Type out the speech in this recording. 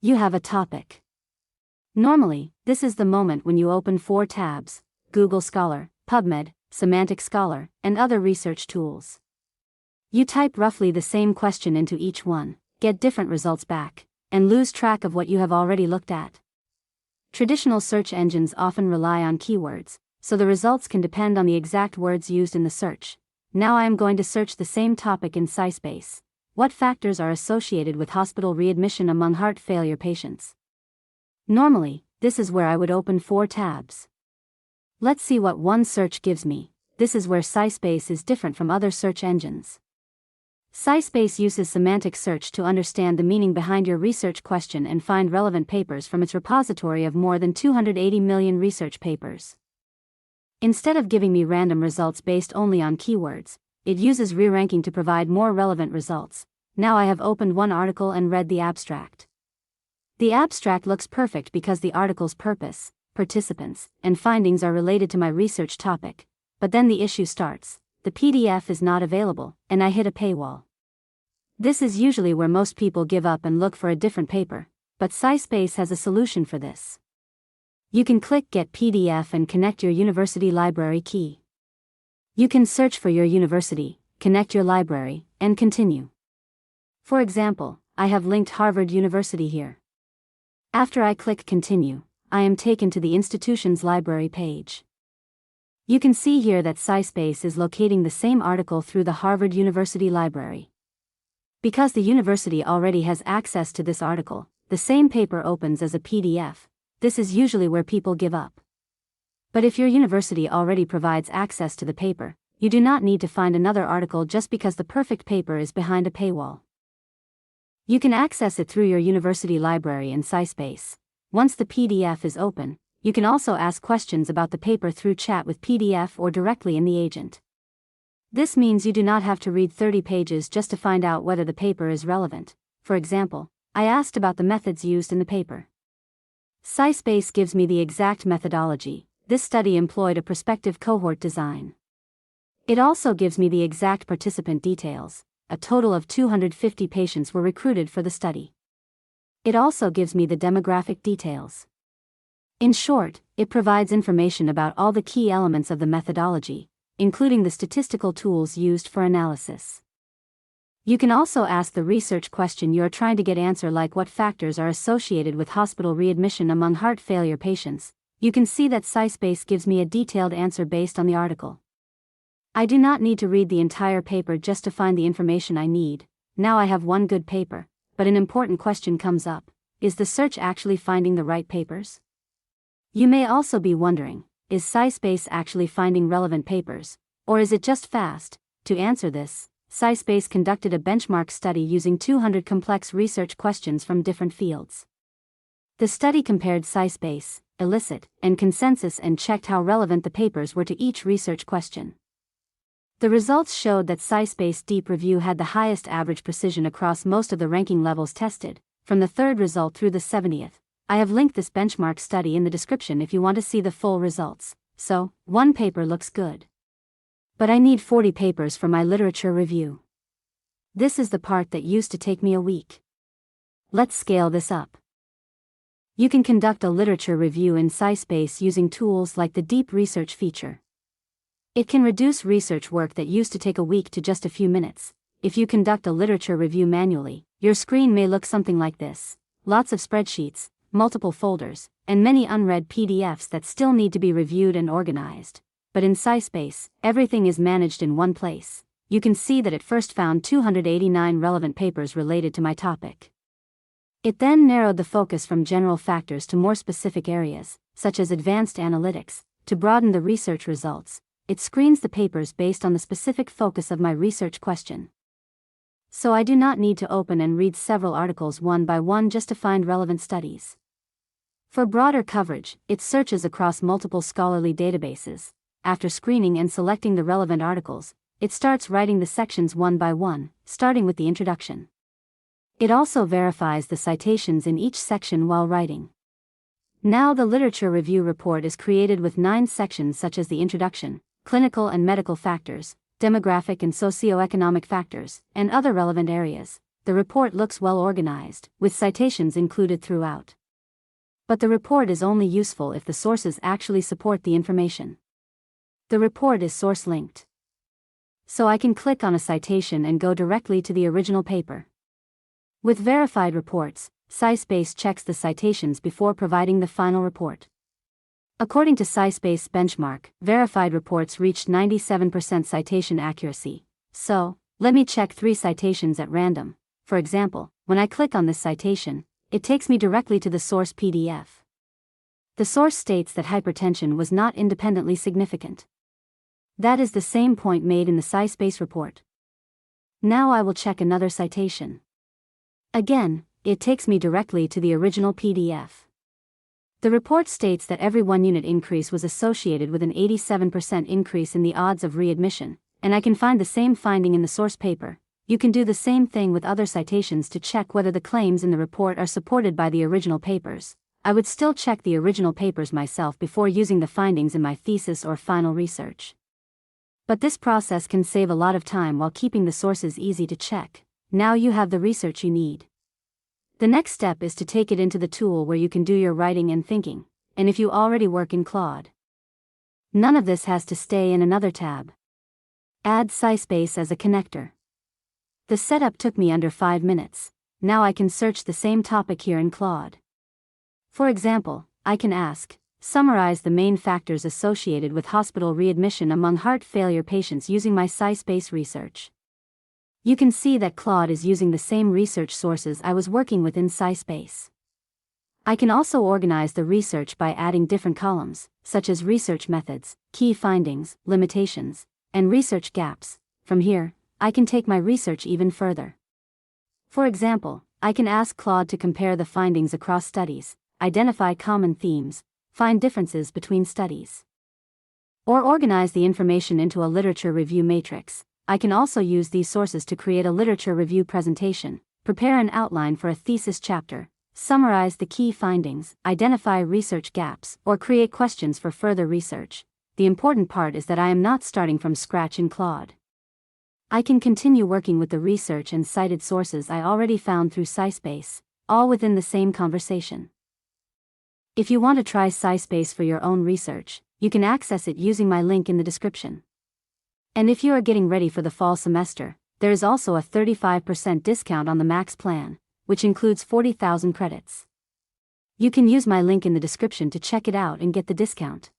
You have a topic. Normally, this is the moment when you open 4 tabs: Google Scholar, PubMed, Semantic Scholar, and other research tools. You type roughly the same question into each one, get different results back, and lose track of what you have already looked at. Traditional search engines often rely on keywords, so the results can depend on the exact words used in the search. Now I am going to search the same topic in SciSpace. What factors are associated with hospital readmission among heart failure patients? Normally, this is where I would open 4 tabs. Let's see what one search gives me. This is where SciSpace is different from other search engines. SciSpace uses semantic search to understand the meaning behind your research question and find relevant papers from its repository of more than 280 million research papers. Instead of giving me random results based only on keywords, it uses re-ranking to provide more relevant results. Now I have opened one article and read the abstract. The abstract looks perfect because the article's purpose, participants, and findings are related to my research topic. But then the issue starts. The PDF is not available, and I hit a paywall. This is usually where most people give up and look for a different paper, but SciSpace has a solution for this. You can click Get PDF and connect your university library key. You can search for your university, connect your library, and continue. For example, I have linked Harvard University here. After I click Continue, I am taken to the institution's library page. You can see here that SciSpace is locating the same article through the Harvard University library. Because the university already has access to this article, the same paper opens as a PDF. This is usually where people give up. But if your university already provides access to the paper, you do not need to find another article just because the perfect paper is behind a paywall. You can access it through your university library in SciSpace. Once the PDF is open, you can also ask questions about the paper through chat with PDF or directly in the agent. This means you do not have to read 30 pages just to find out whether the paper is relevant. For example, I asked about the methods used in the paper. SciSpace gives me the exact methodology. This study employed a prospective cohort design. It also gives me the exact participant details. A total of 250 patients were recruited for the study. It also gives me the demographic details. In short, it provides information about all the key elements of the methodology, including the statistical tools used for analysis. You can also ask the research question you are trying to get answer, like what factors are associated with hospital readmission among heart failure patients. You can see that SciSpace gives me a detailed answer based on the article. I do not need to read the entire paper just to find the information I need. Now I have one good paper, but an important question comes up. Is the search actually finding the right papers? You may also be wondering, is SciSpace actually finding relevant papers, or is it just fast? To answer this, SciSpace conducted a benchmark study using 200 complex research questions from different fields. The study compared SciSpace, Elicit, and Consensus and checked how relevant the papers were to each research question. The results showed that SciSpace Deep Review had the highest average precision across most of the ranking levels tested, from the 3rd result through the 70th. I have linked this benchmark study in the description if you want to see the full results. So, one paper looks good. But I need 40 papers for my literature review. This is the part that used to take me a week. Let's scale this up. You can conduct a literature review in SciSpace using tools like the Deep Research feature. It can reduce research work that used to take a week to just a few minutes. If you conduct a literature review manually, your screen may look something like this: lots of spreadsheets, multiple folders, and many unread PDFs that still need to be reviewed and organized. But in SciSpace, everything is managed in one place. You can see that it first found 289 relevant papers related to my topic. It then narrowed the focus from general factors to more specific areas, such as advanced analytics. To broaden the research results, it screens the papers based on the specific focus of my research question. So I do not need to open and read several articles one by one just to find relevant studies. For broader coverage, it searches across multiple scholarly databases. After screening and selecting the relevant articles, it starts writing the sections one by one, starting with the introduction. It also verifies the citations in each section while writing. Now the literature review report is created with 9 sections such as the introduction, clinical and medical factors, demographic and socioeconomic factors, and other relevant areas. the report looks well organized, with citations included throughout. But the report is only useful if the sources actually support the information. The report is source-linked. So I can click on a citation and go directly to the original paper. With verified reports, SciSpace checks the citations before providing the final report. According to SciSpace benchmark, verified reports reached 97% citation accuracy. So, let me check 3 citations at random. For example, when I click on this citation, it takes me directly to the source PDF. The source states that hypertension was not independently significant. That is the same point made in the SciSpace report. Now I will check another citation. Again, it takes me directly to the original PDF. The report states that every 1 unit increase was associated with an 87% increase in the odds of readmission, and I can find the same finding in the source paper. You can do the same thing with other citations to check whether the claims in the report are supported by the original papers. I would still check the original papers myself before using the findings in my thesis or final research. But this process can save a lot of time while keeping the sources easy to check. Now you have the research you need. The next step is to take it into the tool where you can do your writing and thinking, and if you already work in Claude. None of this has to stay in another tab. Add SciSpace as a connector. The setup took me under 5 minutes. Now I can search the same topic here in Claude. For example, I can ask, summarize the main factors associated with hospital readmission among heart failure patients using my SciSpace research. You can see that Claude is using the same research sources I was working with in SciSpace. I can also organize the research by adding different columns, such as research methods, key findings, limitations, and research gaps. From here, I can take my research even further. For example, I can ask Claude to compare the findings across studies, identify common themes, find differences between studies, or organize the information into a literature review matrix. I can also use these sources to create a literature review presentation, prepare an outline for a thesis chapter, summarize the key findings, identify research gaps, or create questions for further research. The important part is that I am not starting from scratch in Claude. I can continue working with the research and cited sources I already found through SciSpace, all within the same conversation. If you want to try SciSpace for your own research, you can access it using my link in the description. And if you are getting ready for the fall semester, there is also a 35% discount on the Max plan, which includes 40,000 credits. You can use my link in the description to check it out and get the discount.